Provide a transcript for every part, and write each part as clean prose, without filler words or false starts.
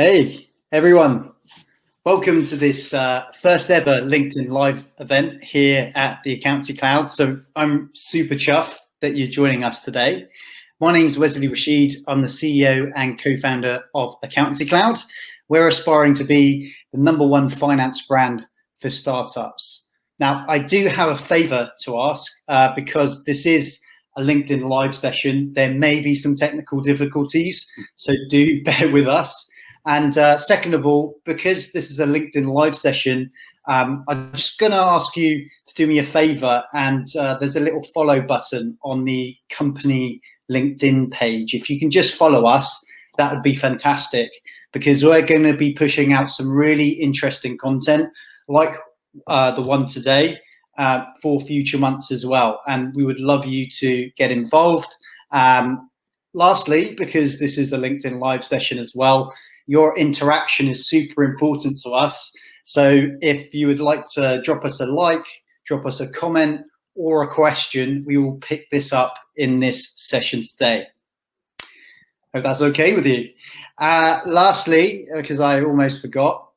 Hey, everyone. Welcome to this first ever LinkedIn Live event here at the Accountancy Cloud. So I'm super chuffed that you're joining us today. My name's Welsey Rashid. I'm the CEO and co-founder of Accountancy Cloud. We're aspiring to be the #1 finance brand for startups. Now, I do have a favor to ask because this is a LinkedIn Live session. There may be some technical difficulties, so do bear with us. And second of all, because this is a LinkedIn Live session, I'm just going to ask you to do me a favor, and there's a little follow button on the company LinkedIn page. If you can just follow us, that would be fantastic, because we're going to be pushing out some really interesting content like the one today for future months as well. And we would love you to get involved. Lastly, because this is a LinkedIn Live session as well, your interaction is super important to us. So if you would like to drop us a like, drop us a comment or a question, we will pick this up in this session today. Hope that's okay with you. Lastly, because I almost forgot,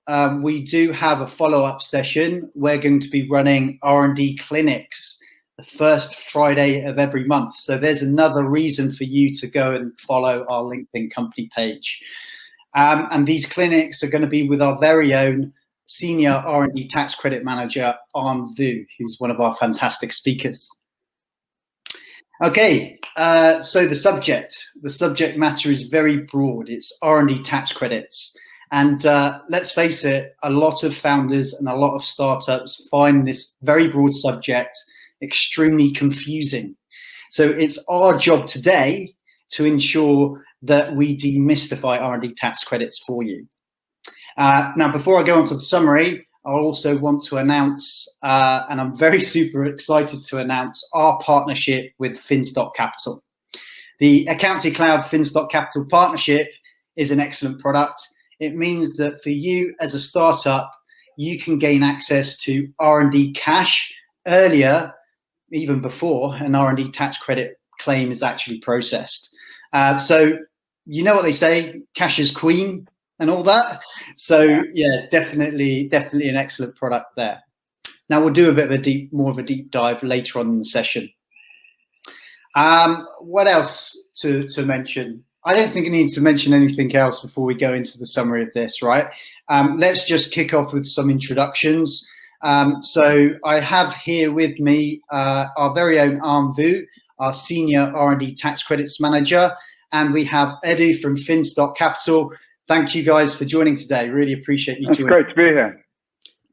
we do have a follow-up session. We're going to be running R&D clinics the first Friday of every month. So there's another reason for you to go and follow our LinkedIn company page. And these clinics are going to be with our very own Senior R&D Tax Credit Manager Anh Vu, who's one of our fantastic speakers. Okay, so the subject matter is very broad. It's R&D tax credits. And let's face it, a lot of founders and a lot of startups find this very broad subject extremely confusing. So it's our job today to ensure that we demystify R&D tax credits for you. Now, before I go on to the summary, I also want to announce, and I'm very super excited to announce, our partnership with Finstock Capital. The Accountancy Cloud Finstock Capital partnership is an excellent product. It means that for you as a startup, you can gain access to R&D cash earlier, even before an R&D tax credit claim is actually processed. So you know what they say, cash is queen and all that. So yeah, definitely an excellent product there. Now we'll do a bit of more of a deep dive later on in the session. What else to mention? I don't think I need to mention anything else before we go into the summary of this, right? Let's just kick off with some introductions. So I have here with me our very own Anh Vu, our Senior R&D Tax Credits Manager, and we have Edo from Finstock Capital. Thank you guys for joining today. Really appreciate you joining. It's great to be here.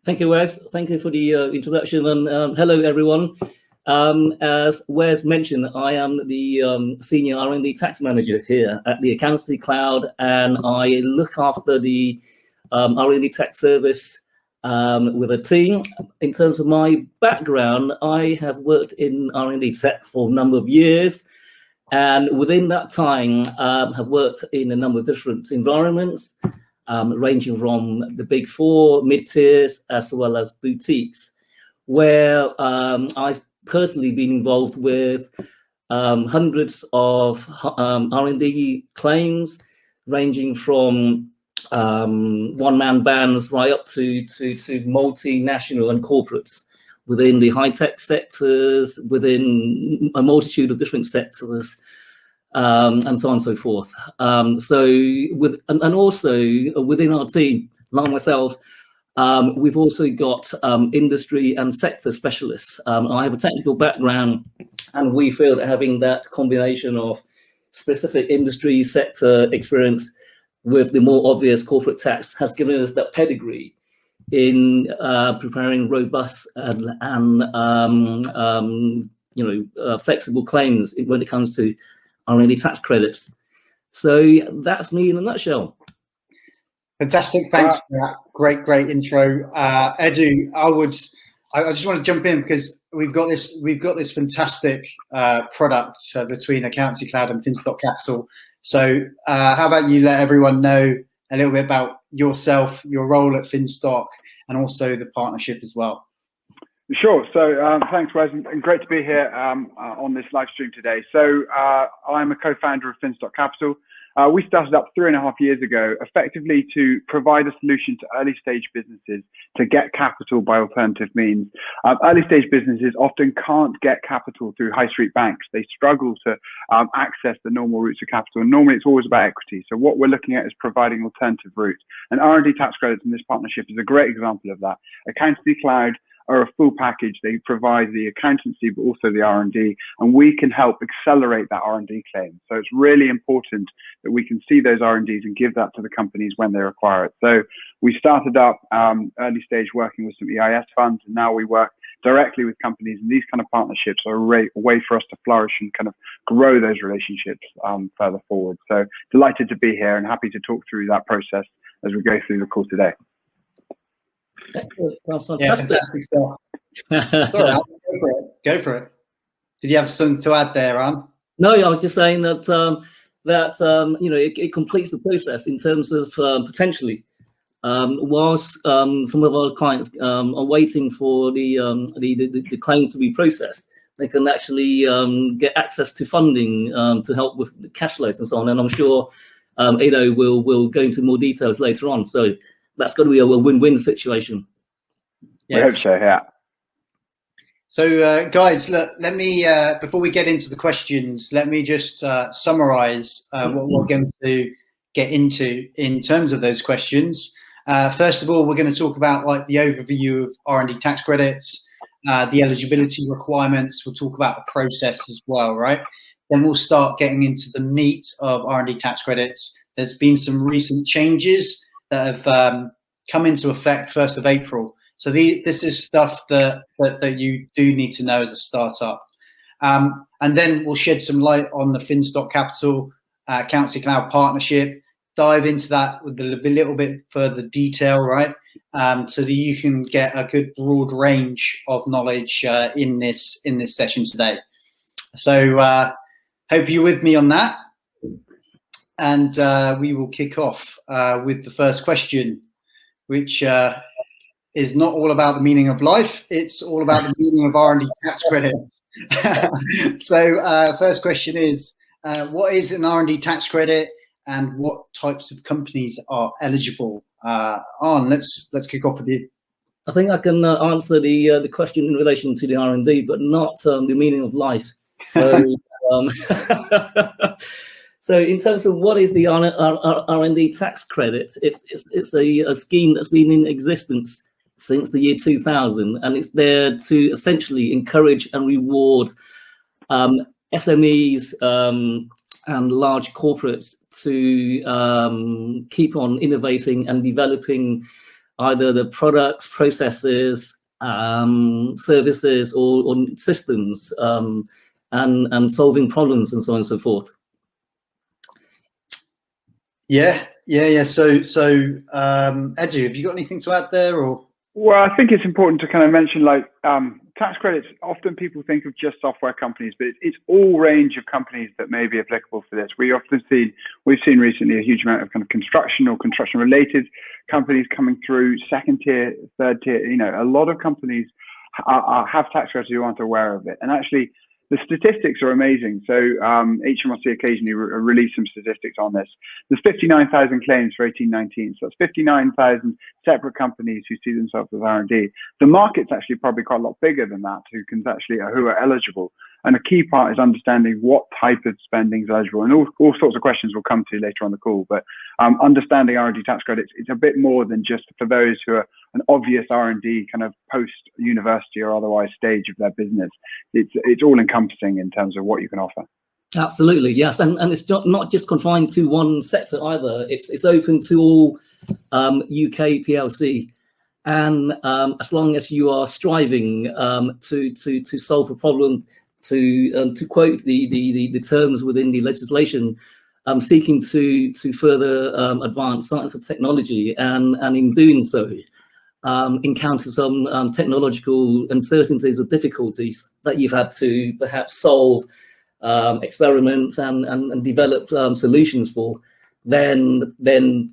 Thank you, Wes. Thank you for the introduction, and hello, everyone. As Wes mentioned, I am the Senior R&D Tax Manager here at the Accountancy Cloud, and I look after the R&D tax service with a team. In terms of my background, I have worked in R&D tech for a number of years. And within that time, have worked in a number of different environments, ranging from the big four, mid-tiers, as well as boutiques, where I've personally been involved with hundreds of R&D claims, ranging from one-man bands right up to multinational and corporates within the high-tech sectors, within a multitude of different sectors, and so on and so forth. And also within our team, like myself, we've also got industry and sector specialists. I have a technical background, and we feel that having that combination of specific industry sector experience with the more obvious corporate tax has given us that pedigree in preparing robust and flexible claims when it comes to R&D tax credits. So that's me in a nutshell. Fantastic, thanks for that great intro, Edo. I just want to jump in because we've got this fantastic product between Accountancy Cloud and Finstock Capital. So how about you let everyone know a little bit about yourself, your role at Finstock, and also the partnership as well. Sure. So thanks, Wes, and great to be here on this live stream today. So I'm a co-founder of Finstock Capital. We started up 3.5 years ago, effectively to provide a solution to early stage businesses to get capital by alternative means. Early stage businesses often can't get capital through high street banks. They struggle to access the normal routes of capital. And normally it's always about equity. So what we're looking at is providing alternative routes. And R&D tax credits in this partnership is a great example of that. Accountancy Cloud are a full package. They provide the accountancy, but also the R&D, and we can help accelerate that R&D claim. So it's really important that we can see those R&Ds and give that to the companies when they require it. So we started up early stage working with some EIS funds, and now we work directly with companies, and these kind of partnerships are a way for us to flourish and kind of grow those relationships further forward. So delighted to be here and happy to talk through that process as we go through the call today. Yeah, fantastic stuff. Sorry, Al, go for it. Did you have something to add there, Anne? No, I was just saying that it completes the process in terms of potentially, whilst some of our clients are waiting for the claims to be processed, they can actually get access to funding to help with the cash flows and so on. And I'm sure Edo will go into more details later on. So that's going to be a win-win situation. Yeah, I hope so, yeah. So, guys, look, let me, before we get into the questions, let me just summarize what we're going to get into in terms of those questions. First of all, we're going to talk about like the overview of R&D tax credits, the eligibility requirements. We'll talk about the process as well, right? Then we'll start getting into the meat of R&D tax credits. There's been some recent changes that have come into effect 1st of April. So this is stuff that you do need to know as a startup. And then we'll shed some light on the Finstock Capital Accountancy Cloud partnership, dive into that with a little bit further detail, right? So that you can get a good broad range of knowledge in this session today. So hope you're with me on that. And we will kick off with the first question, which is not all about the meaning of life. It's all about the meaning of R&D tax credits. So first question is, what is an R&D tax credit and what types of companies are eligible? Let's kick off with you. I think I can answer the question in relation to the R&D, but not the meaning of life. So, so in terms of what is the R&D tax credit, it's a scheme that's been in existence since the year 2000, and it's there to essentially encourage and reward SMEs and large corporates to keep on innovating and developing either the products, processes, services, or systems, and solving problems and so on and so forth. Yeah. So Edu, have you got anything to add there, or? Well, I think it's important to kind of mention, like, tax credits, often people think of just software companies, but it's all range of companies that may be applicable for this. We've seen recently a huge amount of kind of construction or construction related companies coming through, second tier, third tier. You know, a lot of companies have tax credits who aren't aware of it. And actually, the statistics are amazing. So HMRC occasionally release some statistics on this. There's 59,000 claims for 1819. So that's 59,000 separate companies who see themselves as R&D. The market's actually probably quite a lot bigger than that who are eligible. And a key part is understanding what type of spending is eligible. And all sorts of questions we'll come to later on the call. But understanding R&D tax credits, it's a bit more than just for those who are an obvious R&D kind of post-university or otherwise stage of their business. It's all encompassing in terms of what you can offer. Absolutely, yes. And it's not just confined to one sector either. It's open to all UK PLC. And as long as you are striving to solve a problem, to quote the terms within the legislation, seeking to further advance science and technology, and in doing so, encounter some technological uncertainties or difficulties that you've had to perhaps solve, experiment and develop solutions for, then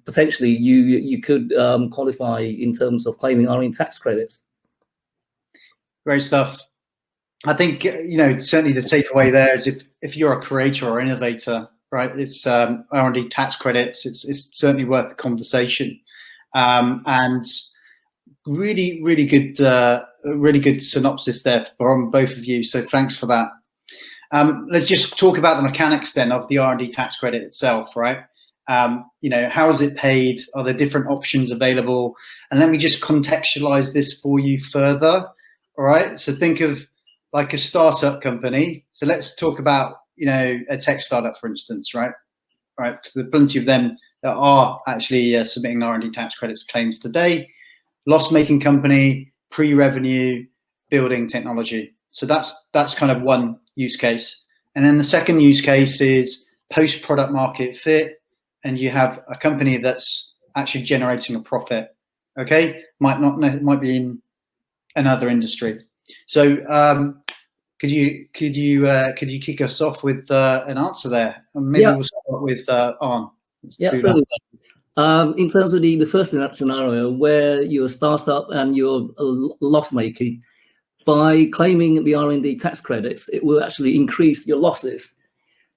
potentially you could qualify in terms of claiming R&D tax credits. Great stuff. I think, certainly the takeaway there is if you're a creator or innovator, right? It's R&D tax credits. It's certainly worth the conversation, and really good synopsis there from both of you. So thanks for that. Let's just talk about the mechanics then of the R&D tax credit itself, right? How is it paid? Are there different options available? And let me just contextualize this for you further. All right. So think of like a startup company. So let's talk about, a tech startup, for instance, right? Right. Because there are plenty of them that are actually submitting R&D tax credits claims today. Loss-making company, pre-revenue, building technology. So that's kind of one use case. And then the second use case is post-product market fit, and you have a company that's actually generating a profit. Okay, might be in another industry. So could you kick us off with an answer there? Maybe we'll start with Arn. Yeah, certainly. In terms of the first scenario where you're a startup and you're loss making, by claiming the R&D tax credits, it will actually increase your losses,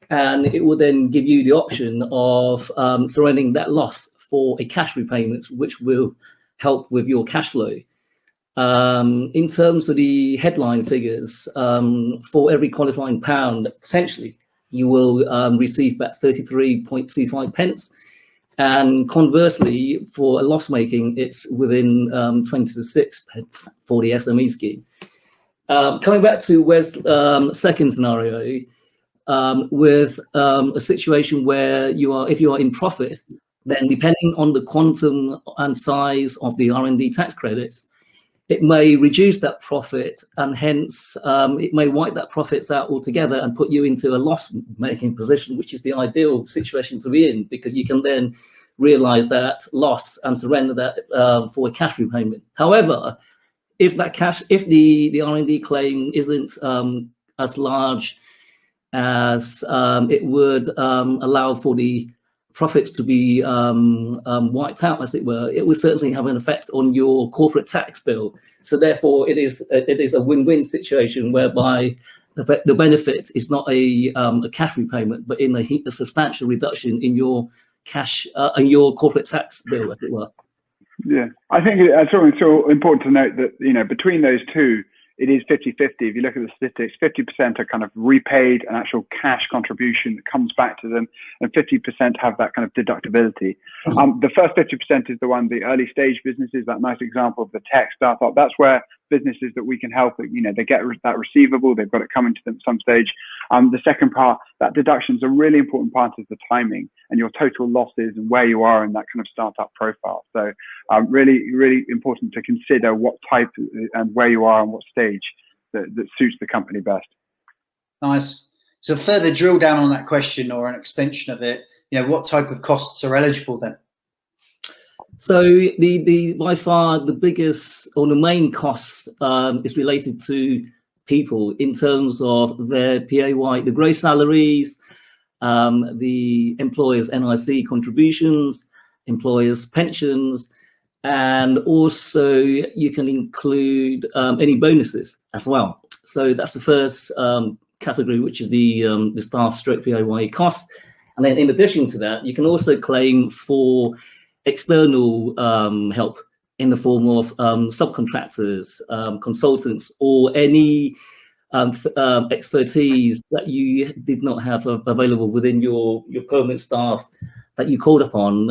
and it will then give you the option of surrendering that loss for a cash repayment, which will help with your cash flow. In terms of the headline figures, for every qualifying pound, potentially, you will receive back 33.25 pence. And conversely, for a loss making, it's within 26 pence for the SME scheme. Coming back to Wes' second scenario, with a situation where if you are in profit, then depending on the quantum and size of the R&D tax credits, it may reduce that profit, and hence it may wipe that profits out altogether and put you into a loss-making position, which is the ideal situation to be in, because you can then realize that loss and surrender that for a cash repayment. However, if the R&D claim isn't as large as it would allow for the profits to be wiped out, as it were, it will certainly have an effect on your corporate tax bill. So therefore, it is a win-win situation whereby the benefit is not a cash repayment, but in a substantial reduction in your cash in your corporate tax bill, as it were. Yeah, I think it's so important to note that between those two, it is 50-50. If you look at the statistics, 50% are kind of repaid, an actual cash contribution that comes back to them, and 50% have that kind of deductibility. The first 50% is the one, the early stage businesses, that nice example of the tech startup. That's where businesses that we can help, they get that receivable, they've got it coming to them at some stage. The second part, that deductions a really important part is the timing and your total losses and where you are in that kind of startup profile. So really, really important to consider what type and where you are and what stage that suits the company best. Nice. So further drill down on that question, or an extension of it, what type of costs are eligible then? So the by far the biggest or the main cost is related to people in terms of their PAY, the gross salaries, the employers' NIC contributions, employers' pensions, and also you can include any bonuses as well. So that's the first category, which is the staff stroke PAY cost. And then in addition to that, you can also claim for external help in the form of subcontractors, consultants, or any expertise that you did not have available within your permanent staff that you called upon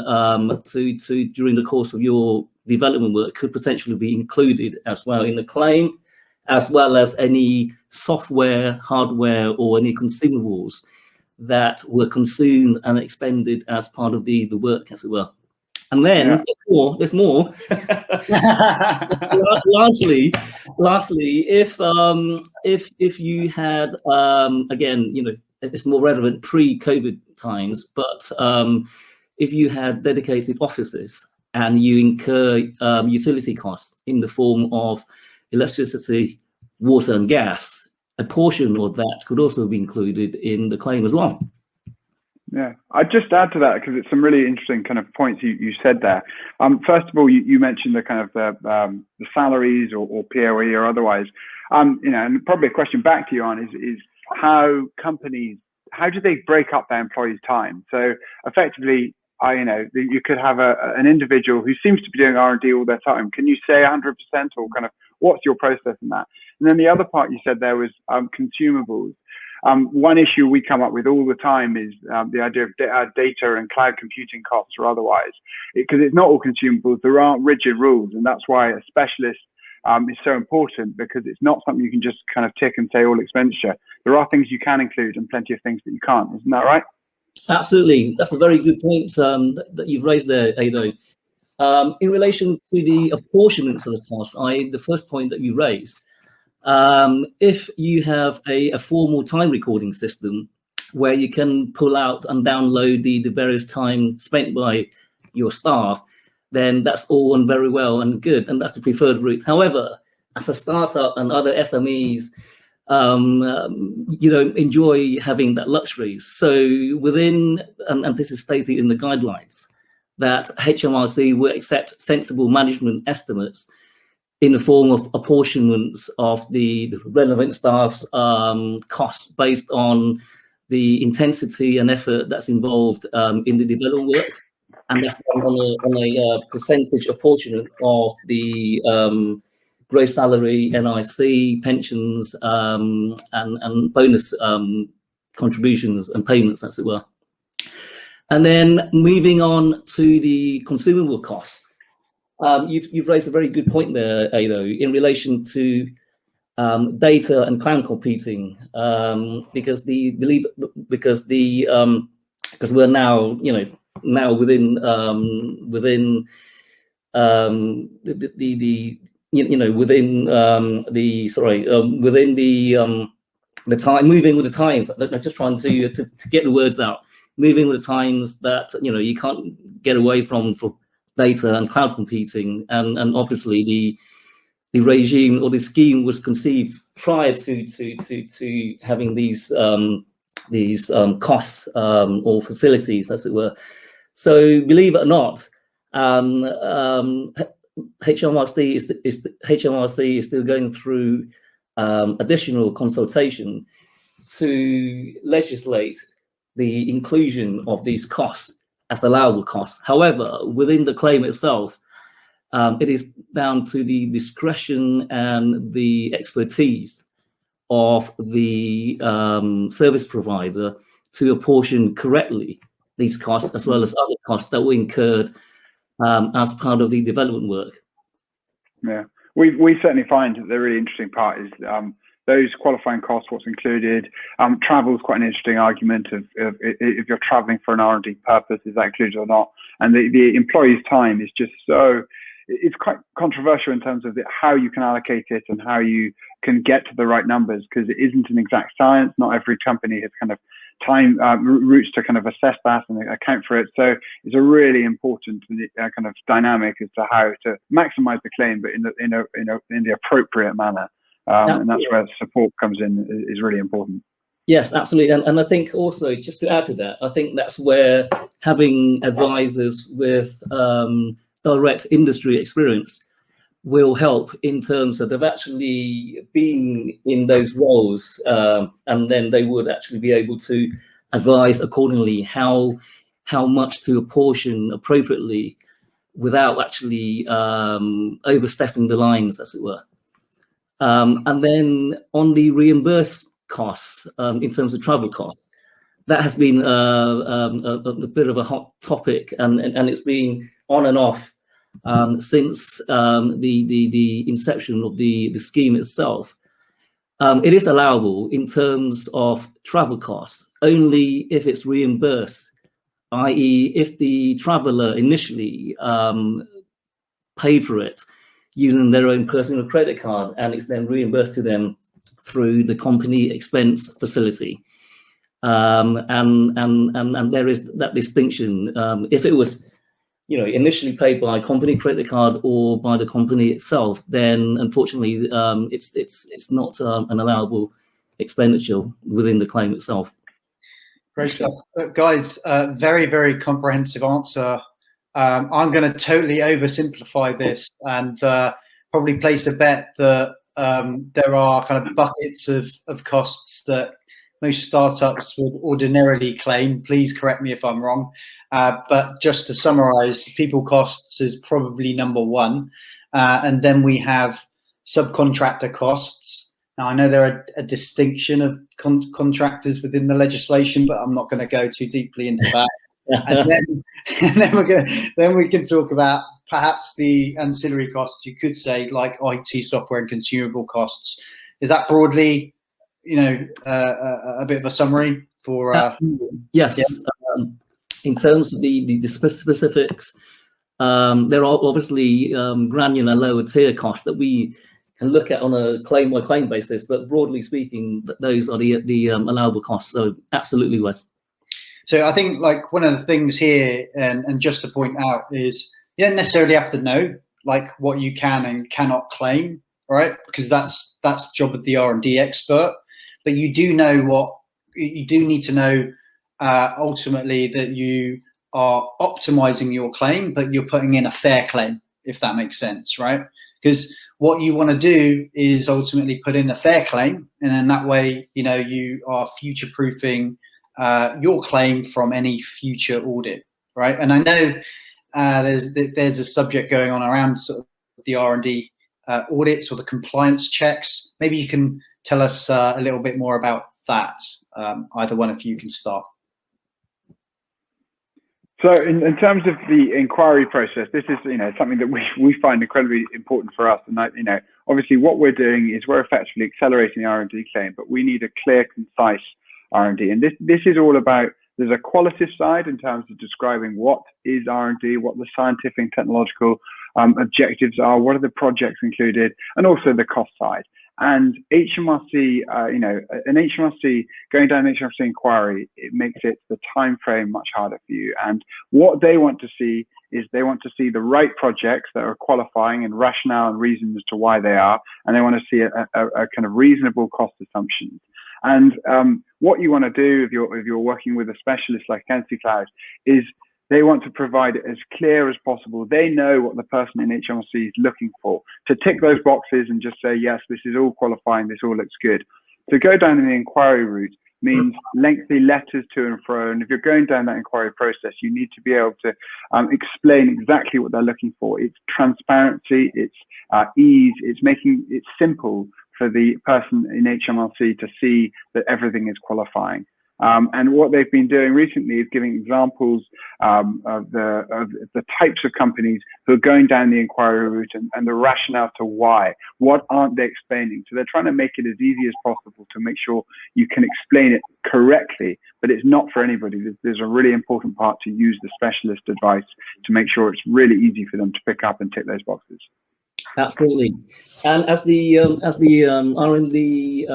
to during the course of your development work could potentially be included as well in the claim, as well as any software, hardware, or any consumables that were consumed and expended as part of the work, as it were. And then there's more. Lastly, if you had again, it's more relevant pre-COVID times, but if you had dedicated offices and you incur utility costs in the form of electricity, water, and gas, a portion of that could also be included in the claim as well. Yeah, I'd just add to that because it's some really interesting kind of points you said there. First of all, you mentioned the kind of the salaries or POE or otherwise. And probably a question back to you on is how companies how do they break up their employees' time? So effectively, you could have an individual who seems to be doing R&D all their time. Can you say 100%, or kind of what's your process in that? And then the other part you said there was consumables. One issue we come up with all the time is the idea of data and cloud computing costs or otherwise, because it's not all consumables. There aren't rigid rules, and that's why a specialist is so important, because it's not something you can just kind of tick and say all expenditure. There are things you can include and plenty of things that you can't. Isn't that right? Absolutely. That's a very good point that you've raised there, Edo. In relation to the apportionments of the costs, the first point that you raised, if you have a formal time recording system where you can pull out and download the various time spent by your staff, then that's all and very well and good, and that's the preferred route. However, as a startup and other SMEs, you don't enjoy having that luxury. So within, and this is stated in the guidelines, that HMRC will accept sensible management estimates in the form of apportionments of the relevant staff's costs based on the intensity and effort that's involved in the development work, and that's done on a percentage apportionment of the gross salary, NIC, pensions, and bonus contributions and payments, as it were. And then moving on to the consumable costs. You've raised a very good point there, Edo, in relation to data and cloud computing, because we're now within the time, moving with the times. I'm just trying to get the words out. Moving with the times that you can't get away from for data and cloud computing, and obviously the regime or the scheme was conceived prior to having these costs or facilities, as it were. So believe it or not, HMRC is still going through additional consultation to legislate the inclusion of these costs as allowable costs. However, within the claim itself, it is down to the discretion and the expertise of the service provider to apportion correctly these costs, as well as other costs that were incurred as part of the development work. Yeah, we certainly find that the really interesting part is those qualifying costs, what's included. Travel is quite an interesting argument of if you're traveling for an R&D purpose, is that included or not? And the employee's time is just so, it's quite controversial in terms of how you can allocate it and how you can get to the right numbers, because it isn't an exact science. Not every company has kind of time routes to kind of assess that and account for it. So it's a really important kind of dynamic as to how to maximize the claim, but in the appropriate manner. And that's where support comes in, is really important. Yes, absolutely. And I think also, just to add to that, I think that's where having advisors with direct industry experience will help, in terms of they've actually been in those roles, and then they would actually be able to advise accordingly how much to apportion appropriately without actually overstepping the lines, as it were. And then on the reimbursed costs, in terms of travel costs, that has been a bit of a hot topic, and it's been on and off since the inception of the scheme itself. It is allowable in terms of travel costs only if it's reimbursed, i.e. if the traveller initially paid for it using their own personal credit card, and it's then reimbursed to them through the company expense facility. And there is that distinction. If it was initially paid by company credit card or by the company itself, then unfortunately it's not an allowable expenditure within the claim itself. Great stuff. Guys, very, very comprehensive answer. I'm going to totally oversimplify this and probably place a bet that there are kind of buckets of costs that most startups would ordinarily claim. Please correct me if I'm wrong. But just to summarize, people costs is probably number one. And then we have subcontractor costs. Now, I know there are a distinction of contractors within the legislation, but I'm not going to go too deeply into that. then we can talk about perhaps the ancillary costs. You could say like IT software and consumable costs. Is that broadly, a bit of a summary for? Yes. Yeah. In terms of the specifics, there are obviously granular lower tier costs that we can look at on a claim by claim basis, but broadly speaking, those are the allowable costs. So absolutely, Wes. So I think like one of the things here, and just to point out, is you don't necessarily have to know like what you can and cannot claim, right? Because that's the job of the R&D expert. But you do know you do need to know ultimately that you are optimizing your claim, but you're putting in a fair claim, if that makes sense, right? Because what you want to do is ultimately put in a fair claim, and then that way, you are future-proofing your claim from any future audit, right? And I know there's a subject going on around sort of the R&D audits or the compliance checks. Maybe you can tell us a little bit more about that. Either one of you can start. So in terms of the inquiry process, this is something that we find incredibly important for us. And obviously what we're doing is we're effectively accelerating the R&D claim, but we need a clear, concise R&D. And this is all about, there's a qualitative side in terms of describing what is R&D, what the scientific and technological objectives are, what are the projects included, and also the cost side. And HMRC, an HMRC, going down an HMRC inquiry, it makes the time frame much harder for you. And what they want to see is they want to see the right projects that are qualifying and rationale and reason as to why they are. And they want to see a kind of reasonable cost assumptions. And what you want to do if you're working with a specialist like Accountancy Cloud is they want to provide it as clear as possible. They know what the person in HMRC is looking for. To tick those boxes and just say, yes, this is all qualifying, this all looks good. To go down the inquiry route means lengthy letters to and fro. And if you're going down that inquiry process, you need to be able to explain exactly what they're looking for. It's transparency, it's ease, it's making it simple for the person in HMRC to see that everything is qualifying. And what they've been doing recently is giving examples of the types of companies who are going down the inquiry route and the rationale to why. What aren't they explaining? So they're trying to make it as easy as possible to make sure you can explain it correctly, but it's not for anybody. There's a really important part to use the specialist advice to make sure it's really easy for them to pick up and tick those boxes. Absolutely. And as the R&D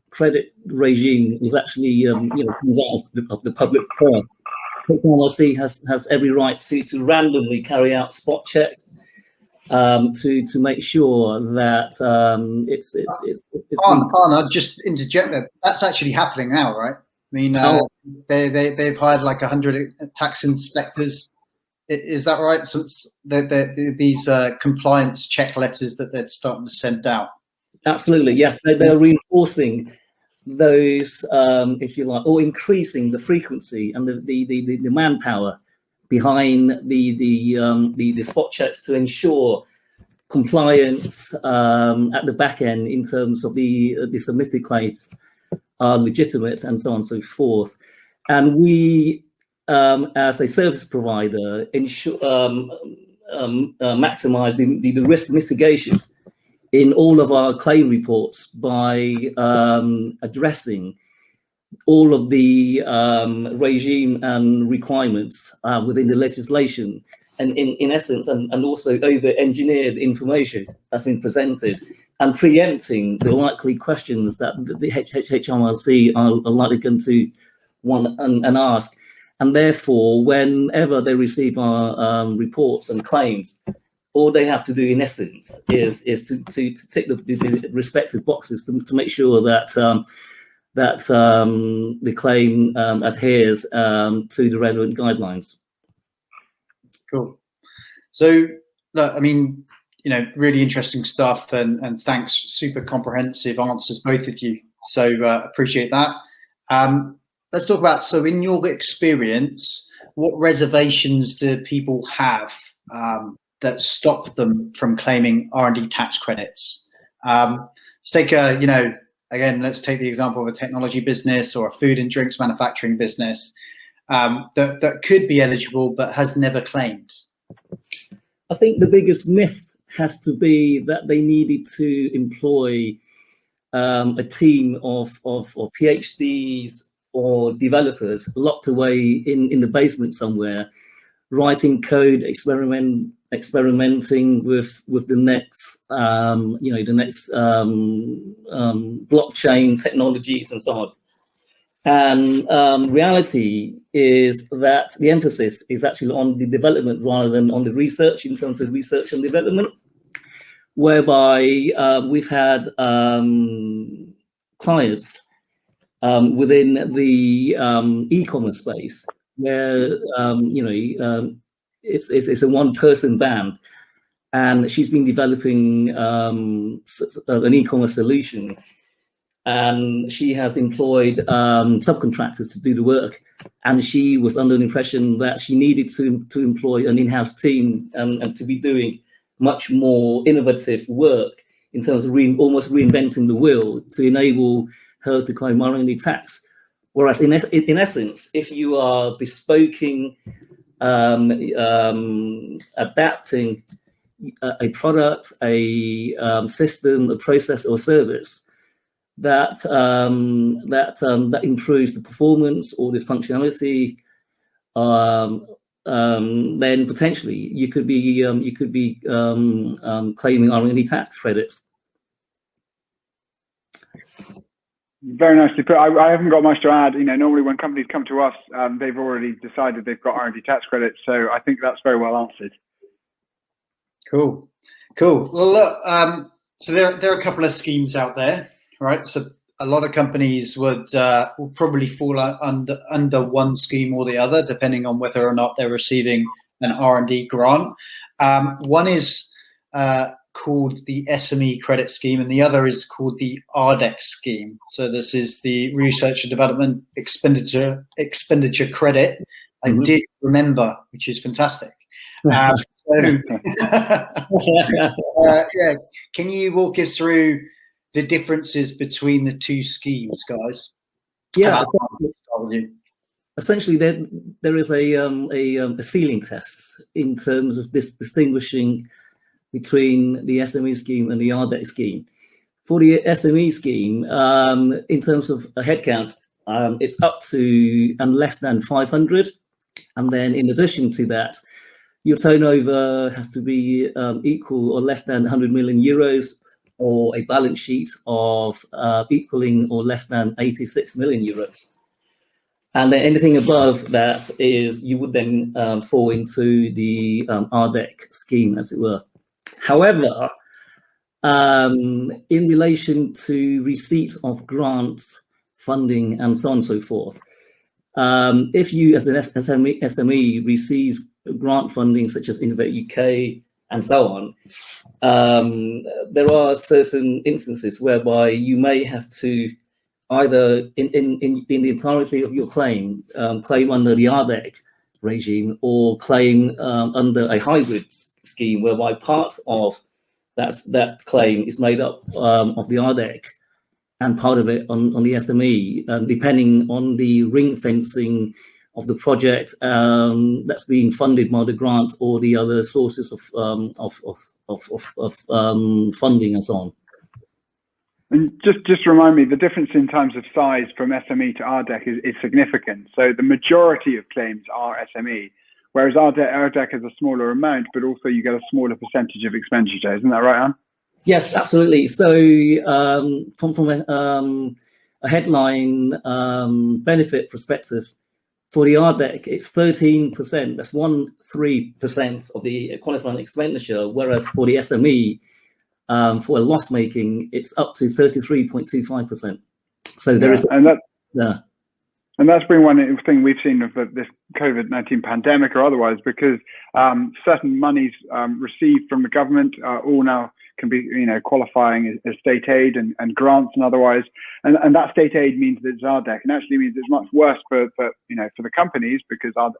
credit regime is actually comes out of the public care, HMRC has every right to randomly carry out spot checks to make sure that it's I'll just interject there. That's actually happening now, right? I mean, they've hired like 100 tax inspectors. Is that right? So it's these compliance check letters that they're starting to send out. Absolutely, yes. They're reinforcing those, if you like, or increasing the frequency and the manpower behind the spot checks to ensure compliance at the back end in terms of the submitted claims are legitimate and so on and so forth. And we, as a service provider, ensure maximize the risk mitigation in all of our claim reports by addressing all of the regime and requirements within the legislation, and in essence, and also over-engineered information that's been presented, and preempting the likely questions that the HMRC are likely going to want and ask. And therefore, whenever they receive our reports and claims, all they have to do, in essence, is to tick the respective boxes to make sure that the claim adheres to the relevant guidelines. Cool. So, look, I mean, really interesting stuff, and thanks, super comprehensive answers, both of you. So appreciate that. Let's talk about, so in your experience, what reservations do people have that stop them from claiming R&D tax credits? Let's take let's take the example of a technology business or a food and drinks manufacturing business that could be eligible but has never claimed. I think the biggest myth has to be that they needed to employ a team of PhDs or developers locked away in the basement somewhere, writing code, experimenting with the next blockchain technologies and so on. And reality is that the emphasis is actually on the development rather than on the research, in terms of research and development, whereby we've had clients within the e-commerce space where it's a one-person band, and she's been developing an e-commerce solution, and she has employed subcontractors to do the work, and she was under the impression that she needed to employ an in-house team and to be doing much more innovative work in terms of almost reinventing the wheel to enable her to claim R&D tax. Whereas in essence, if you are bespoking, adapting a product, a system, a process or service that improves the performance or the functionality, then potentially you could be claiming R&D tax credits. Very nicely put. I haven't got much to add. Normally when companies come to us, they've already decided they've got R&D tax credits. So I think that's very well answered. Cool. Well, look, so there are a couple of schemes out there, right? So a lot of companies will probably fall under one scheme or the other, depending on whether or not they're receiving an R&D grant. One is called the SME Credit Scheme, and the other is called the RDEC scheme. So this is the Research and Development Expenditure Credit. I did remember, which is fantastic. Can you walk us through the differences between the two schemes, guys? Yeah, essentially there is a ceiling test in terms of this distinguishing between the SME scheme and the RDEC scheme. For the SME scheme, in terms of a headcount, it's up to and less than 500, and then in addition to that, your turnover has to be equal or less than 100 million euros, or a balance sheet of equaling or less than 86 million euros. And then anything above that is, you would then fall into the RDEC scheme, as it were. However, in relation to receipt of grants, funding, and so on and so forth, if you, as an SME, receive grant funding such as Innovate UK and so on, there are certain instances whereby you may have to either, in the entirety of your claim, claim under the RDEC regime, or claim under a hybrid scheme whereby part of that claim is made up of the RDEC and part of it on the SME, depending on the ring fencing of the project that's being funded by the grant or the other sources of funding and so on. And just remind me, the difference in terms of size from SME to RDEC is significant. So the majority of claims are SME, whereas RDEC has a smaller amount, but also you get a smaller percentage of expenditure. Isn't that right, Anne? Yes, absolutely. So from a headline benefit perspective, for the RDEC, it's 13%. That's 13% of the qualifying expenditure, whereas for the SME, for a loss making, it's up to 33.25%. So there is, and that's been one thing we've seen of this COVID-19 pandemic or otherwise, because certain monies received from the government are all now can be, qualifying as state aid and grants and otherwise. And that state aid means that it's RDEC, and actually means it's much worse for the companies, because the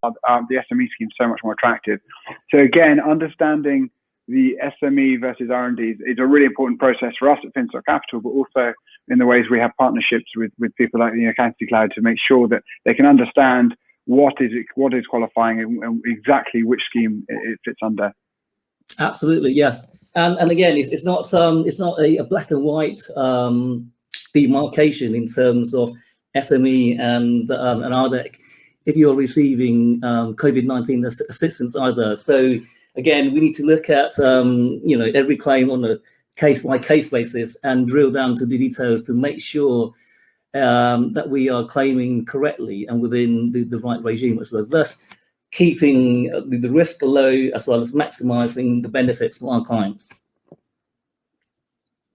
SME scheme is so much more attractive. So again, understanding the SME versus R&D is a really important process for us at Finstock Capital, but also in the ways we have partnerships with people like the Accountancy Cloud to make sure that they can understand what is qualifying and exactly which scheme it fits under. Absolutely, yes. And again, it's not a black and white demarcation in terms of SME and RDEC if you're receiving COVID-19 assistance either. So again, we need to look at every claim on a case-by-case basis and drill down to the details to make sure that we are claiming correctly and within the right regime, as well as thus keeping the risk low, as well as maximizing the benefits for our clients.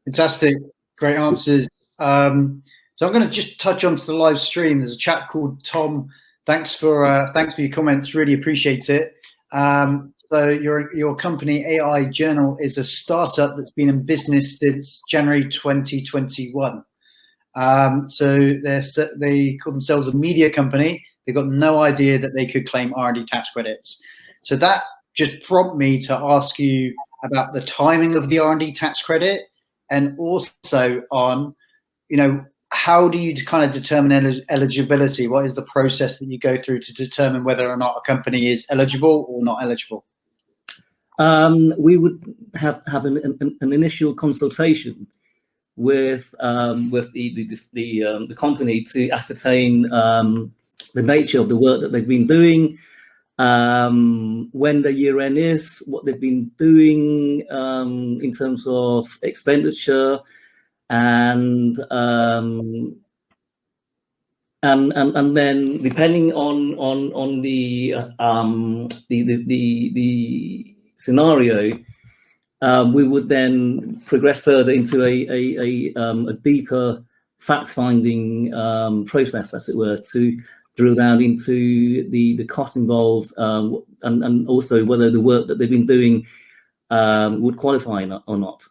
Fantastic, great answers. So I'm going to just touch onto the live stream. There's a chap called Tom. Thanks for your comments. Really appreciate it. So your company AI Journal is a startup that's been in business since January 2021. So they call themselves a media company. They got no idea that they could claim R&D tax credits. So that just prompted me to ask you about the timing of the R&D tax credit, and also on, how do you kind of determine eligibility? What is the process that you go through to determine whether or not a company is eligible or not eligible? We would have an initial consultation with the company to ascertain the nature of the work that they've been doing, when the year end is, what they've been doing in terms of expenditure, and then depending on the scenario, we would then progress further into a deeper fact-finding process, as it were, to drill down into the cost involved, and also whether the work that they've been doing would qualify or not.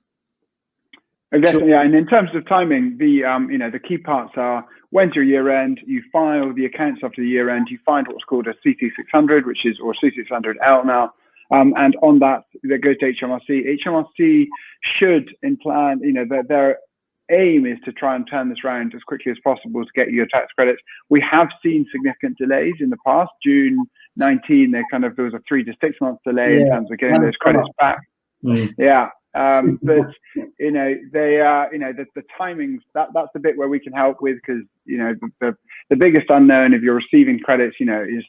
Definitely, yeah. And in terms of timing, the key parts are: when's your year end? You file the accounts after the year end. You find what's called a CC600, or C600L now. And on that goes to HMRC. HMRC should, in plan, their aim is to try and turn this around as quickly as possible to get you your tax credits. We have seen significant delays in the past. June 19, there was a 3 to 6 month delay in terms of getting those credits back. Yeah. But the timings, that's the bit where we can help with, because the biggest unknown if you're receiving credits, is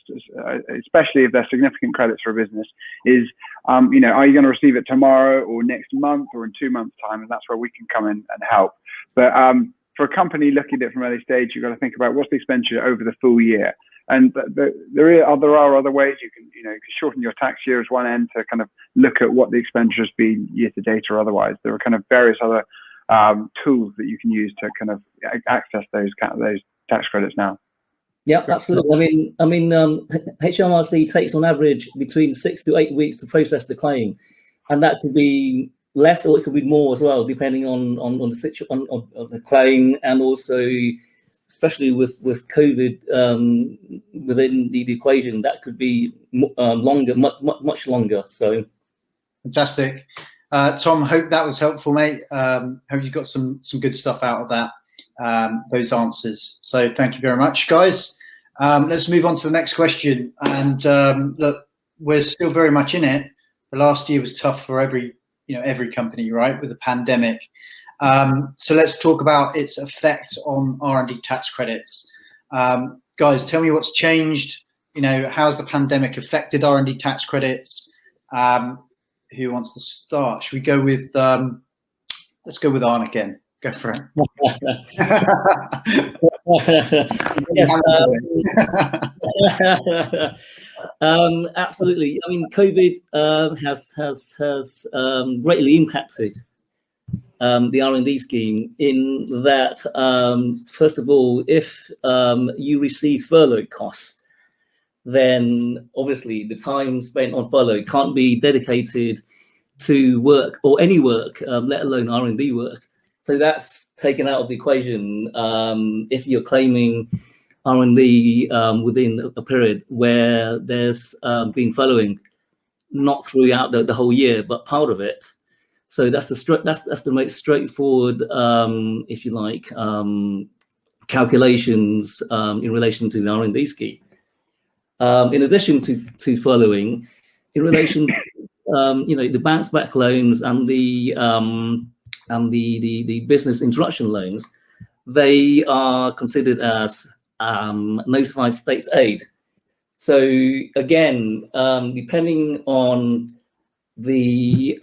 especially if they're significant credits for a business, is are you going to receive it tomorrow or next month or in 2 months' time? And that's where we can come in and help. But for a company looking at it from early stage, you've got to think about what's the expenditure over the full year. And there are other ways you can shorten your tax year as one end to kind of look at what the expenditure has been year to date or otherwise. There are kind of various other tools that you can use to kind of access those tax credits now. Yeah, absolutely. I mean, HMRC takes on average between 6 to 8 weeks to process the claim, and that could be less or it could be more as well, depending on the claim, and also, especially with COVID within the equation, that could be longer, much longer. So fantastic, Tom. Hope that was helpful, mate. Hope you got some good stuff out of that, those answers. So thank you very much, guys. Let's move on to the next question. And look, we're still very much in it. The last year was tough for every company, right, with the pandemic. So let's talk about its effect on R&D tax credits. Guys, tell me what's changed. How's the pandemic affected R&D tax credits? Who wants to start? Should we go with, let's go with Arne again. Go for it. Yes, absolutely. I mean, COVID has greatly impacted the R&D scheme, in that, first of all, if you receive furlough costs, then obviously the time spent on furlough can't be dedicated to work or any work, let alone R&D work. So that's taken out of the equation if you're claiming R&D within a period where there's been following, not throughout the whole year, but part of it. So that's the most straightforward, if you like, calculations in relation to the R&D scheme. In addition to following, in relation, the bounce back loans and the business interruption loans, they are considered as notified state aid. So again, depending on the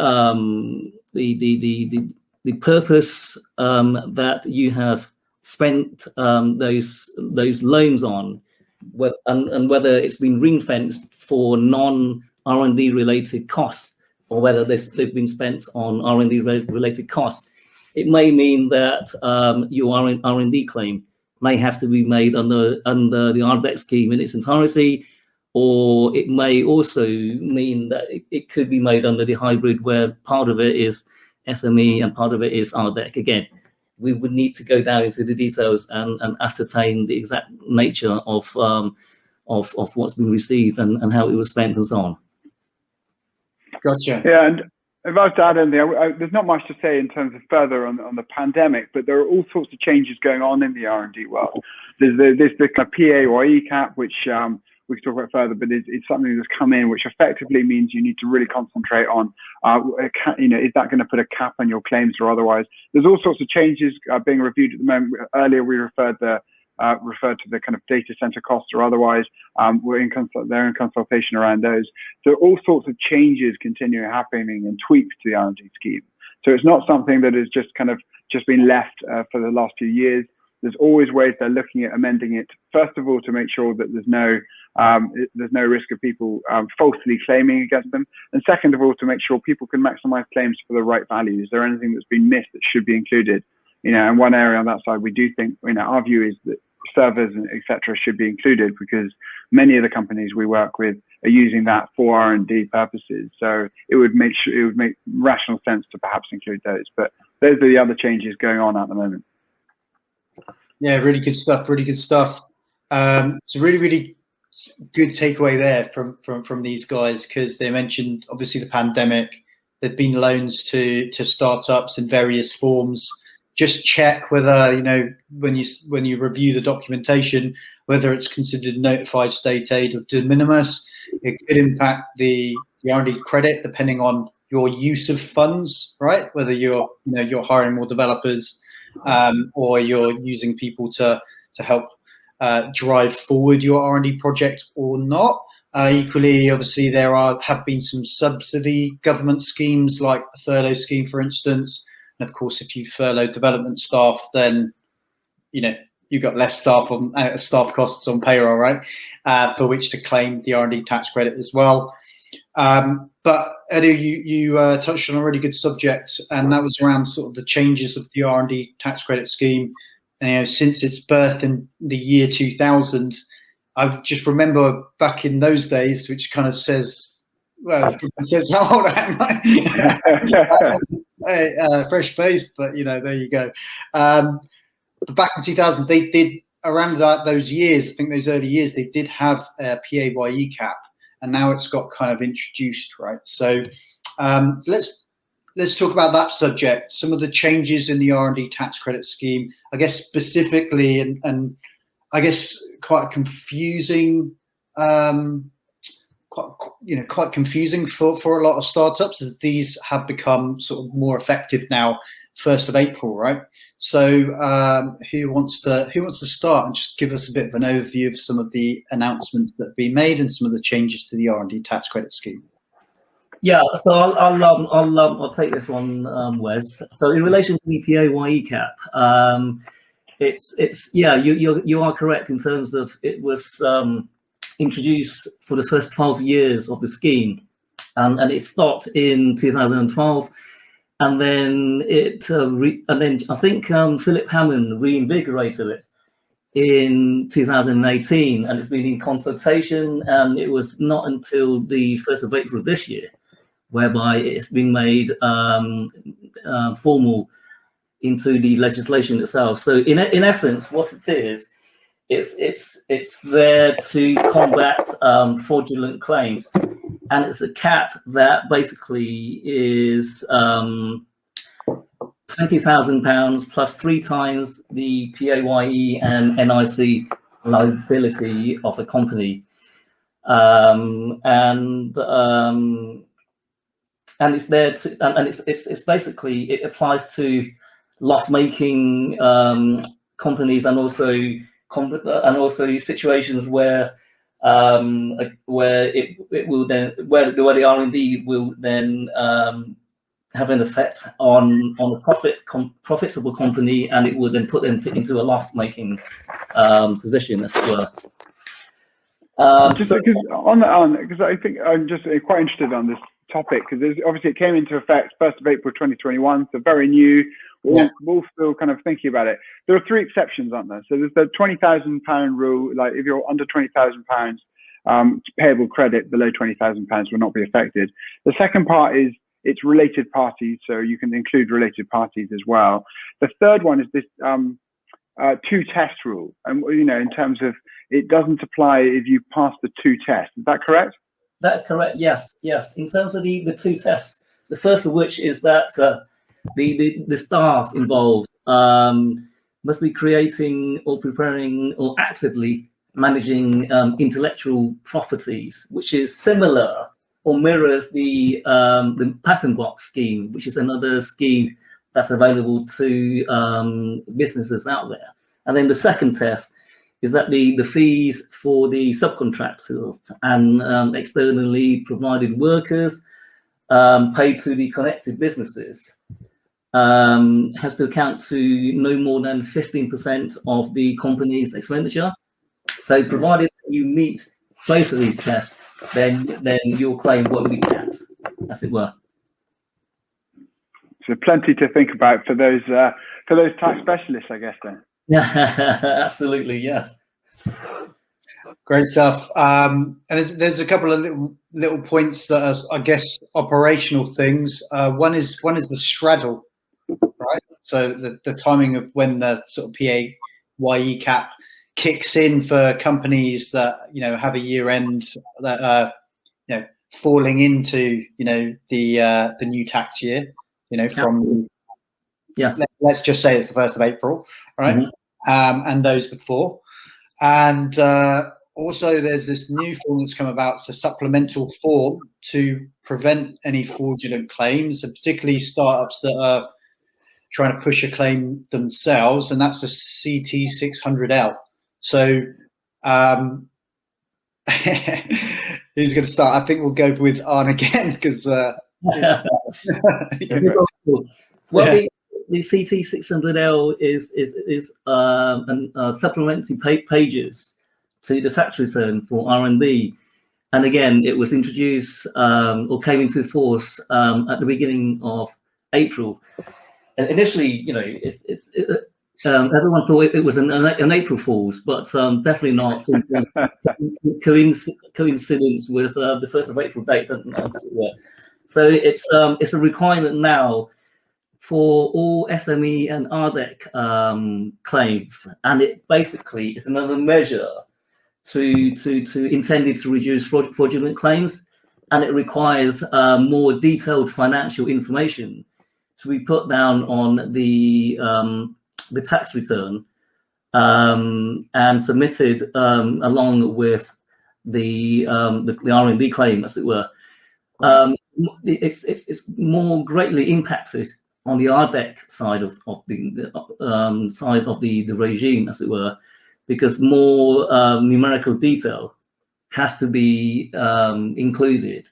purpose that you have spent those loans on, and whether it's been ring-fenced for non-R&D related costs, or whether they've been spent on R&D related costs, it may mean that your R&D claim may have to be made under the RDEC scheme in its entirety, or it may also mean that it could be made under the hybrid, where part of it is SME and part of it is RDEC. Again, we would need to go down into the details and ascertain the exact nature of what's been received and how it was spent and so on. Gotcha. Yeah, and if I was to add anything, there's not much to say in terms of further on the pandemic, but there are all sorts of changes going on in the R&D world. There's the kind of PAYE cap, which we can talk about further, but it's something that's come in, which effectively means you need to really concentrate on, is that going to put a cap on your claims or otherwise? There's all sorts of changes being reviewed at the moment. Earlier, we referred to the kind of data center costs or otherwise. They're in consultation around those. So all sorts of changes continue happening and tweaks to the R&D scheme. So it's not something that has just been left for the last few years. There's always ways they're looking at amending it. First of all, to make sure that there's no risk of people falsely claiming against them, and second of all, to make sure people can maximize claims for the right value. Is there anything that's been missed that should be included? And one area on that side, we do think, our view is that servers and etc. should be included, because many of the companies we work with are using that for R&D purposes. So it would make rational sense to perhaps include those. But those are the other changes going on at the moment. Yeah, really good stuff. Really good stuff. It's a really, really good takeaway there from these guys, because they mentioned obviously the pandemic. There've been loans to startups in various forms. Just check whether when you review the documentation, whether it's considered notified state aid or de minimis. It could impact the R&D credit depending on your use of funds, right? Whether you're hiring more developers or you're using people to help drive forward your R&D project or not. Equally, obviously, there have been some subsidy government schemes like the furlough scheme, for instance. And of course, if you furlough development staff, then you've got less staff costs on payroll, right? For which to claim the R&D tax credit as well. But Edo, you touched on a really good subject, and that was around sort of the changes of the R&D tax credit scheme. And since its birth in the year 2000, I just remember back in those days, which kind of says, well, it says how old I am. Fresh faced, but there you go. But back in 2000, they did around those years. I think those early years, they did have a PAYE cap, and now it's got kind of introduced, right? So let's talk about that subject. Some of the changes in the R&D tax credit scheme, I guess specifically, and I guess quite confusing. Quite confusing for a lot of startups, as these have become sort of more effective now, 1st of April, right? So who wants to start and just give us a bit of an overview of some of the announcements that have been made and some of the changes to the R&D tax credit scheme? Yeah, so I'll take this one, Wes. So in relation to the PAYE cap, you are correct in terms of it was introduced for the first 12 years of the scheme, and it stopped in 2012, and then I think Philip Hammond reinvigorated it in 2018, and it's been in consultation, and it was not until the 1st of April this year whereby it's been made formal into the legislation itself. So in essence, what it is, it's there to combat fraudulent claims, and it's a cap that basically is £20,000 plus 3 times the PAYE and NIC liability of a company, and it's there to, and it's basically, it applies to loss-making companies, and also situations where it will then, where the R&D will then have an effect on a profitable company, and it will then put them into a loss-making position, as it were. Just because I think I'm just quite interested on this topic, because obviously it came into effect 1st of April 2021, so very new. We're still kind of thinking about it. There are 3 exceptions, aren't there? So there's the £20,000 rule, like if you're under £20,000, payable credit below £20,000 will not be affected. The second part is it's related parties, so you can include related parties as well. The third one is this 2-test rule, and in terms of it doesn't apply if you pass the 2 tests. Is that correct? That's correct. Yes. In terms of the 2 tests, the first of which is that the staff involved must be creating or preparing or actively managing intellectual properties, which is similar or mirrors the patent box scheme, which is another scheme that's available to businesses out there. And then the second test is that the fees for the subcontractors and externally provided workers paid to the connected businesses has to account to no more than 15% of the company's expenditure. So provided you meet both of these tests, then your claim won't be capped, as it were. So plenty to think about for those tax specialists, I guess, then. Yeah, absolutely, yes. Great stuff. And there's a couple of little points that are, I guess, operational things. One is the straddle, right? So the timing of when the sort of PAYE cap kicks in for companies that have a year end that are falling into the new tax year. From let's just say it's the 1st of April, right? Mm-hmm. And those before. And also there's this new form that's come about. It's a supplemental form to prevent any fraudulent claims, and particularly startups that are trying to push a claim themselves, and that's a CT 600L. So who's going to start? I think we'll go with Arne again, because well, the CT 600L is supplementary pages to the tax return for R&D, and again, it was introduced or came into force at the beginning of April. And initially, everyone thought it was an April Fool's, but definitely not coincidence with the 1st of April date, as it were. So it's a requirement now for all SME and RDEC claims, and it basically is another measure intended to reduce fraudulent claims, and it requires more detailed financial information to be put down on the tax return and submitted along with the R&D claim, as it were. It's more greatly impacted on the RDEC side of the regime, as it were, because more numerical detail has to be included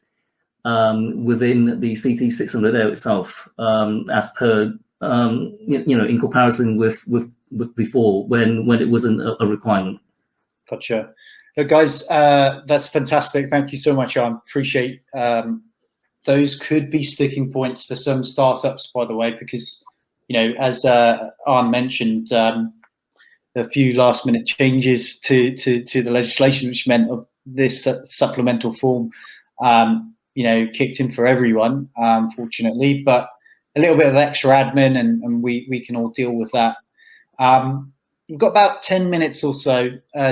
within the CT 600L itself, as per in comparison with before, when it wasn't a requirement. Gotcha. Look, guys, that's fantastic. Thank you so much. I appreciate those could be sticking points for some startups, by the way, because as Arne mentioned, a few last minute changes to the legislation, which meant of this supplemental form kicked in for everyone, fortunately, but a little bit of extra admin, and we can all deal with that. We've got about 10 minutes or so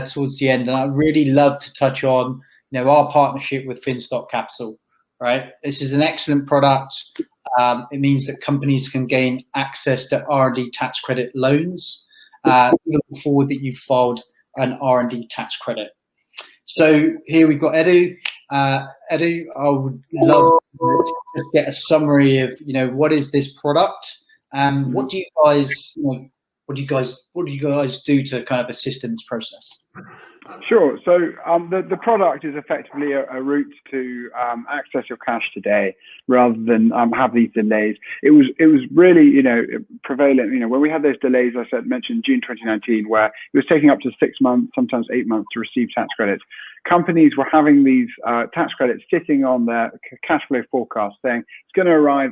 towards the end, and I'd really love to touch on, our partnership with Finstock Capital, right? This is an excellent product. It means that companies can gain access to R&D tax credit loans even before that you've filed an R&D tax credit. So here we've got Edo. Edo, I would love to just get a summary of, what is this product, and what do you guys, what do you guys do to kind of assist in this process? Sure. So the product is effectively a route to access your cash today, rather than have these delays. It was really prevalent. When we had those delays, I mentioned June 2019, where it was taking up to 6 months, sometimes 8 months to receive tax credits. Companies were having these tax credits sitting on their cash flow forecast, saying it's going to arrive,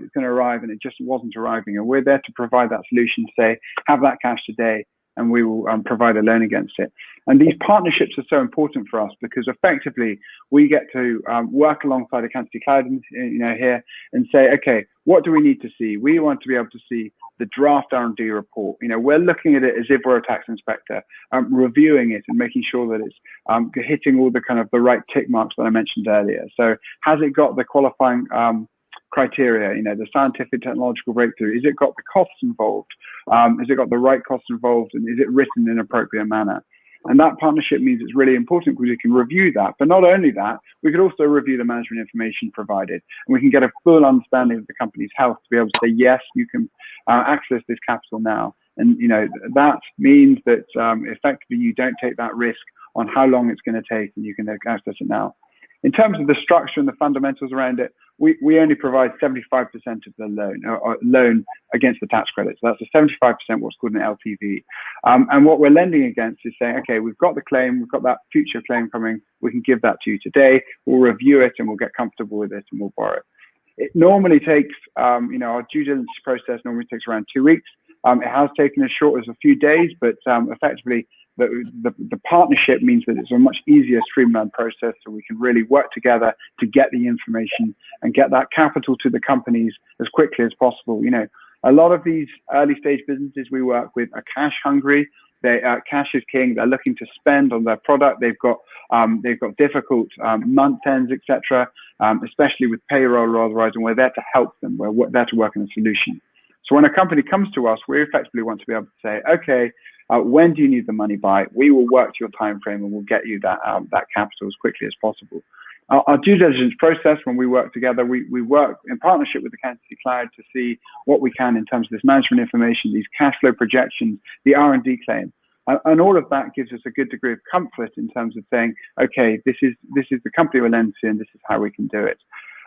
and it just wasn't arriving. And we're there to provide that solution, to say, have that cash today, and we will provide a loan against it. And these partnerships are so important for us, because effectively we get to work alongside Accountancy Cloud, here, and say, okay, what do we need to see? We want to be able to see the draft R&D report. We're looking at it as if we're a tax inspector, reviewing it and making sure that it's hitting all the kind of the right tick marks that I mentioned earlier. So has it got the qualifying criteria, the scientific technological breakthrough? Is it got the costs involved? Has it got the right costs involved? And is it written in an appropriate manner? And that partnership means it's really important, because we can review that. But not only that, we could also review the management information provided, and we can get a full understanding of the company's health to be able to say, yes, you can access this capital now. And that means that effectively you don't take that risk on how long it's going to take, and you can access it now. In terms of the structure and the fundamentals around it, we only provide 75% of the loan, or loan against the tax credit. So that's a 75%, what's called an LTV. And what we're lending against is saying, okay, we've got the claim, we've got that future claim coming, we can give that to you today, we'll review it, and we'll get comfortable with it, and we'll borrow it. It normally takes, our due diligence process normally takes around 2 weeks. It has taken as short as a few days, but effectively, the partnership means that it's a much easier, streamlined process, so we can really work together to get the information and get that capital to the companies as quickly as possible. A lot of these early stage businesses we work with are cash hungry. Cash is king. They're looking to spend on their product. They've got difficult month ends, etc. Especially with payroll or otherwise, and we're there to help them. We're there to work on a solution. So when a company comes to us, we effectively want to be able to say, okay, when do you need the money by? We will work to your time frame, and we'll get you that capital as quickly as possible. Our due diligence process, when we work together, we work in partnership with Accountancy Cloud to see what we can in terms of this management information, these cash flow projections, the R&D claim. And all of that gives us a good degree of comfort in terms of saying, okay, this is the company we're lending to, and this is how we can do it.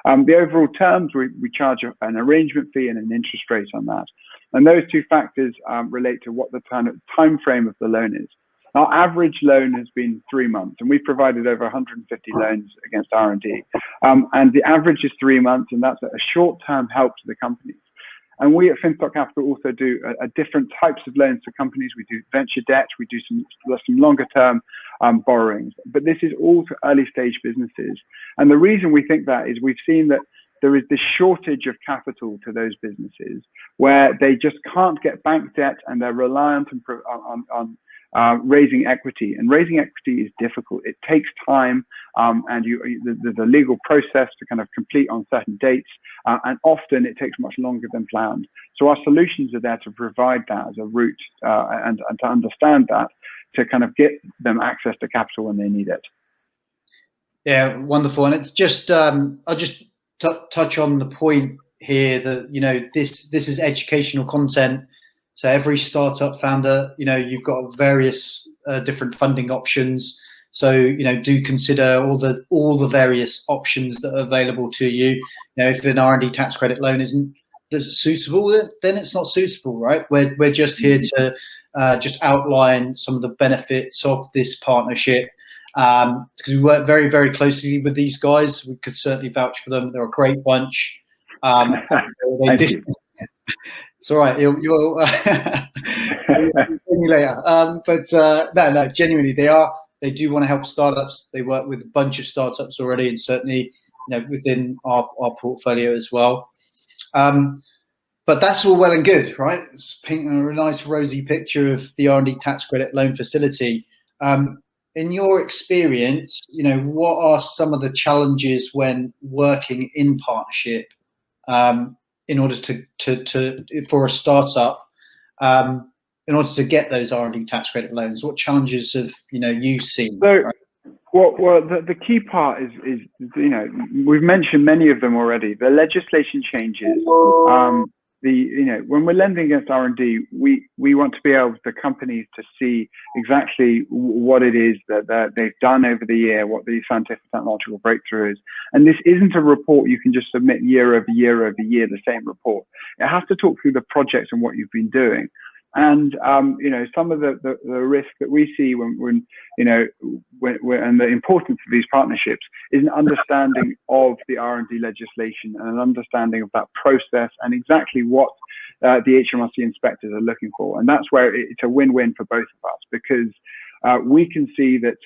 The overall terms, we charge an arrangement fee and an interest rate on that. And those two factors relate to what the time frame of the loan is. Our average loan has been 3 months, and we've provided over 150 loans against R&D. And the average is 3 months, and that's a short-term help to the companies. And we at Finstock Capital also do a different types of loans to companies. We do venture debt, we do some longer-term borrowings. But this is all to early-stage businesses. And the reason we think that is we've seen that there is this shortage of capital to those businesses, where they just can't get bank debt, and they're reliant on raising equity. And raising equity is difficult. It takes time, and there's a legal process to kind of complete on certain dates, and often it takes much longer than planned. So our solutions are there to provide that as a route, and to understand that, to kind of get them access to capital when they need it. Yeah, wonderful. And it's just, I'll just touch on the point here that, this is educational content. So every startup founder, you've got various different funding options. So, do consider all the various options that are available to you. If an R&D tax credit loan isn't suitable, then it's not suitable, right? We're just here to just outline some of the benefits of this partnership, because we work very, very closely with these guys. We could certainly vouch for them. They're a great bunch. It's all right. You'll me later. But no, genuinely, they do want to help startups. They work with a bunch of startups already, and certainly, within our portfolio as well. But that's all well and good, right? It's painting a nice rosy picture of the R&D tax credit loan facility. In your experience, what are some of the challenges when working in partnership in order for a startup, in order to get those R&D tax credit loans? What challenges have you seen? So, well, the key part is we've mentioned many of them already. The legislation changes. When we're lending against R&D, we want to be able the companies to see exactly what it is that they've done over the year, what the scientific technological breakthrough is. And this isn't a report you can just submit year over year over year, the same report. It has to talk through the projects and what you've been doing. And some of the risk that we see when and the importance of these partnerships is an understanding of the R&D legislation and an understanding of that process and exactly what the HMRC inspectors are looking for. And that's where it's a win-win for both of us, because we can see that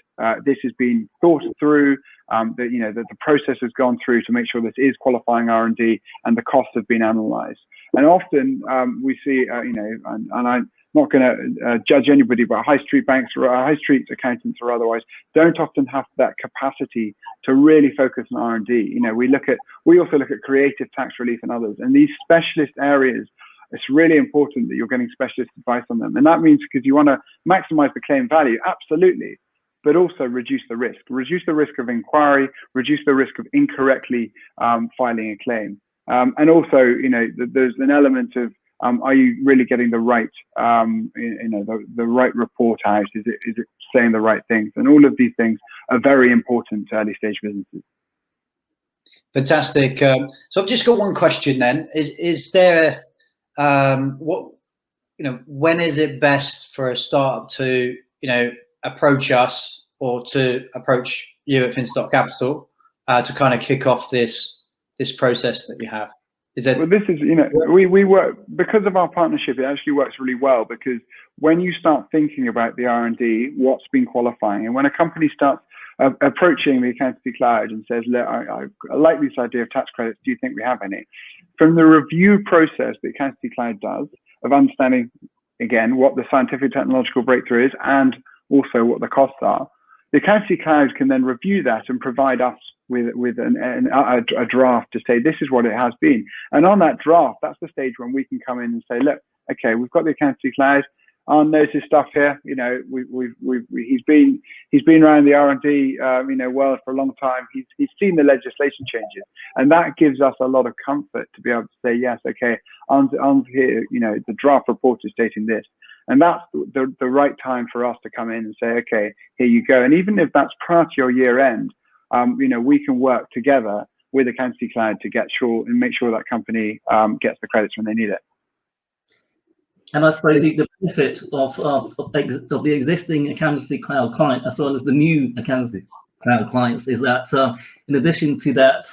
this has been thought through, that the process has gone through to make sure this is qualifying R&D, and the costs have been analysed. And often we see, and I'm not going to judge anybody, but high street banks or high street accountants or otherwise don't often have that capacity to really focus on R&D. We also look at creative tax relief and others, and these specialist areas. It's really important that you're getting specialist advice on them. And that means because you want to maximize the claim value, absolutely, but also reduce the risk of inquiry, reduce the risk of incorrectly filing a claim. And also, there's an element of, are you really getting the right, the right report out? Is it saying the right things? And all of these things are very important to early stage businesses. Fantastic. So I've just got one question then. Is there when is it best for a startup to approach us or to approach you at Finstock Capital to kind of kick off this process that you have? Well, this is we work because of our partnership. It actually works really well, because when you start thinking about the R&D, what's been qualifying, and when a company starts approaching the Accountancy Cloud and says, look, I like this idea of tax credits, do you think we have any? From the review process the Accountancy Cloud does of understanding, again, what the scientific technological breakthrough is and also what the costs are, the Accountancy Cloud can then review that and provide us with a draft to say, this is what it has been. And on that draft, that's the stage when we can come in and say, look, okay, we've got the Accountancy Cloud. Knows his stuff here. He's been around the R&D world for a long time. He's seen the legislation changes, and that gives us a lot of comfort to be able to say, yes, okay, on here, the draft report is stating this, and that's the right time for us to come in and say, okay, here you go. And even if that's prior to your year end, we can work together with Accountancy Cloud to make sure that company gets the credits when they need it. And I suppose the benefit of the existing Accountancy Cloud client, as well as the new Accountancy Cloud clients, is that in addition to that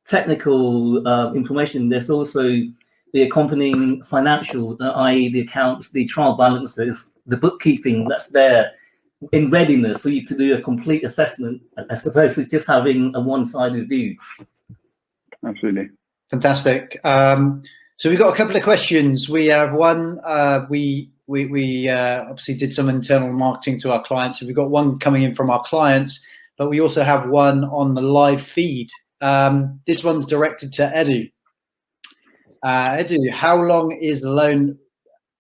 technical information, there's also the accompanying financial, i.e. the accounts, the trial balances, the bookkeeping that's there in readiness for you to do a complete assessment, as opposed to just having a one-sided view. Absolutely. Fantastic. So we've got a couple of questions. We have one, we obviously did some internal marketing to our clients. So we've got one coming in from our clients, but we also have one on the live feed. This one's directed to Edu. Edu, how long is the loan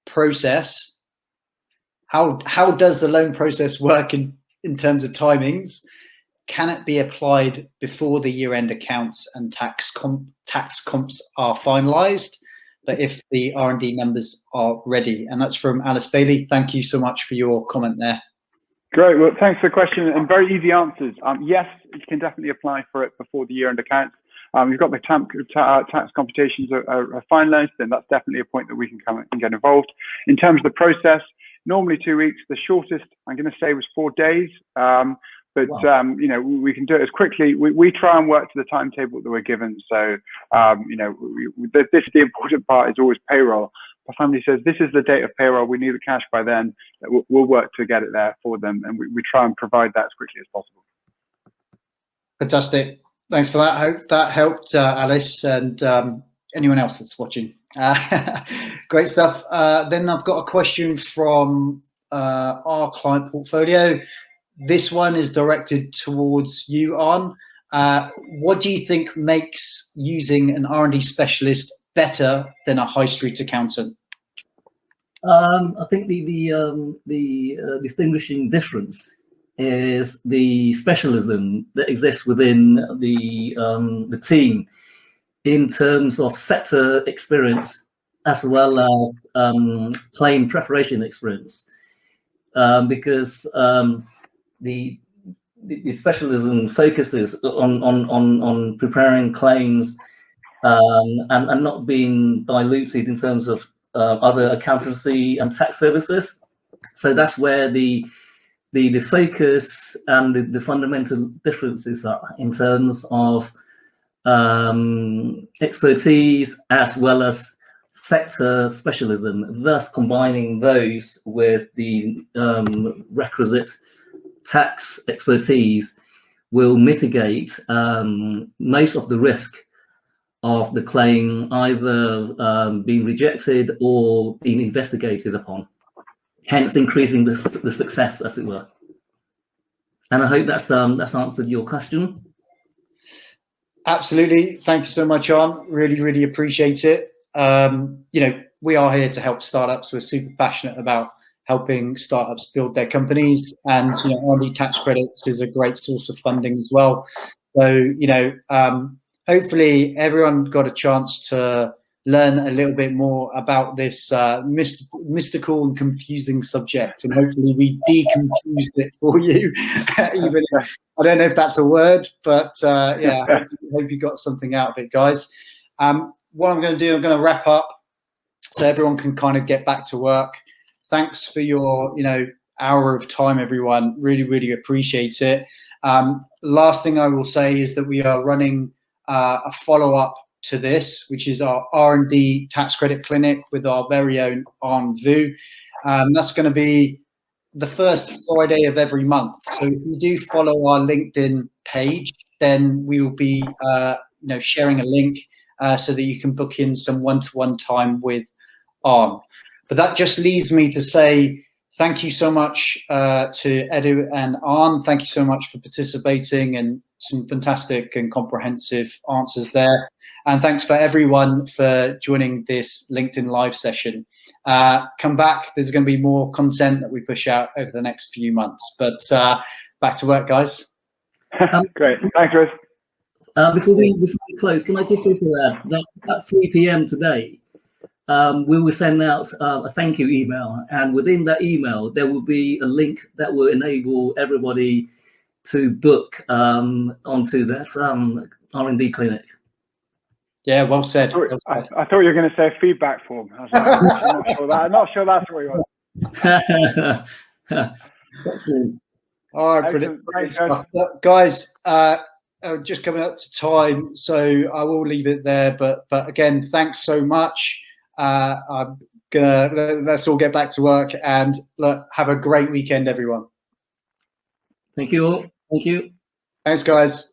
process? How does the loan process work in terms of timings? Can it be applied before the year-end accounts and tax comps are finalised? But if the R&D numbers are ready, and that's from Alice Bailey. Thank you so much for your comment there. Great. Well, thanks for the question, and very easy answers. Yes, you can definitely apply for it before the year-end accounts. You've got the tax computations are finalised, then that's definitely a point that we can come and get involved. In terms of the process, normally 2 weeks. The shortest, I'm going to say, was 4 days. But wow. We can do it as quickly. We try and work to the timetable that we're given. So this is the important part, is always payroll. If somebody says this is the date of payroll, we need the cash by then, we'll work to get it there for them, and we try and provide that as quickly as possible. Fantastic. Thanks for that. I hope that helped, Alice, and anyone else that's watching. Great stuff. Then I've got a question from our client portfolio. This one is directed towards you, Arn. What do you think makes using an R&D specialist better than a high street accountant? I think the distinguishing difference is the specialism that exists within the team in terms of sector experience as well as claim preparation experience, because the specialism focuses on preparing claims and not being diluted in terms of other accountancy and tax services. So that's where the focus and the fundamental differences are in terms of expertise as well as sector specialism, thus combining those with the requisite tax expertise will mitigate most of the risk of the claim either being rejected or being investigated upon, hence increasing the success, as it were. And I hope that's answered your question. Absolutely. Thank you so much, Arn. Really, really appreciate it. We are here to help startups. We're super passionate about helping startups build their companies, and R&D tax credits is a great source of funding as well. So hopefully everyone got a chance to learn a little bit more about this mystical and confusing subject, and hopefully we deconfused it for you. Even if, I don't know if that's a word, but yeah, I hope you got something out of it, guys. What I'm going to do, I'm going to wrap up so everyone can kind of get back to work. Thanks for your hour of time, everyone. Really, really appreciate it. Last thing I will say is that we are running a follow-up to this, which is our R&D tax credit clinic with our very own Anh Vu. That's going to be the first Friday of every month. So if you do follow our LinkedIn page, then we will be sharing a link so that you can book in some one-to-one time with Anh. But that just leaves me to say thank you so much to Edo and Anh. Thank you so much for participating and some fantastic and comprehensive answers there. And thanks for everyone for joining this LinkedIn live session. Come back. There's going to be more content that we push out over the next few months. But back to work, guys. Great. Thanks, Chris. Before we close, can I just also add that at 3 p.m. today, we will send out a thank you email, and within that email there will be a link that will enable everybody to book onto that R&D clinic. Yeah, well said. I thought you were going to say a feedback form. I was like, I'm not sure that's what you want. Excellent. All right, brilliant. Guys, just coming up to time, so I will leave it there. But again, thanks so much. I'm gonna let's all get back to work, and look, have a great weekend, everyone. Thank you all. Thank you. Thanks, guys.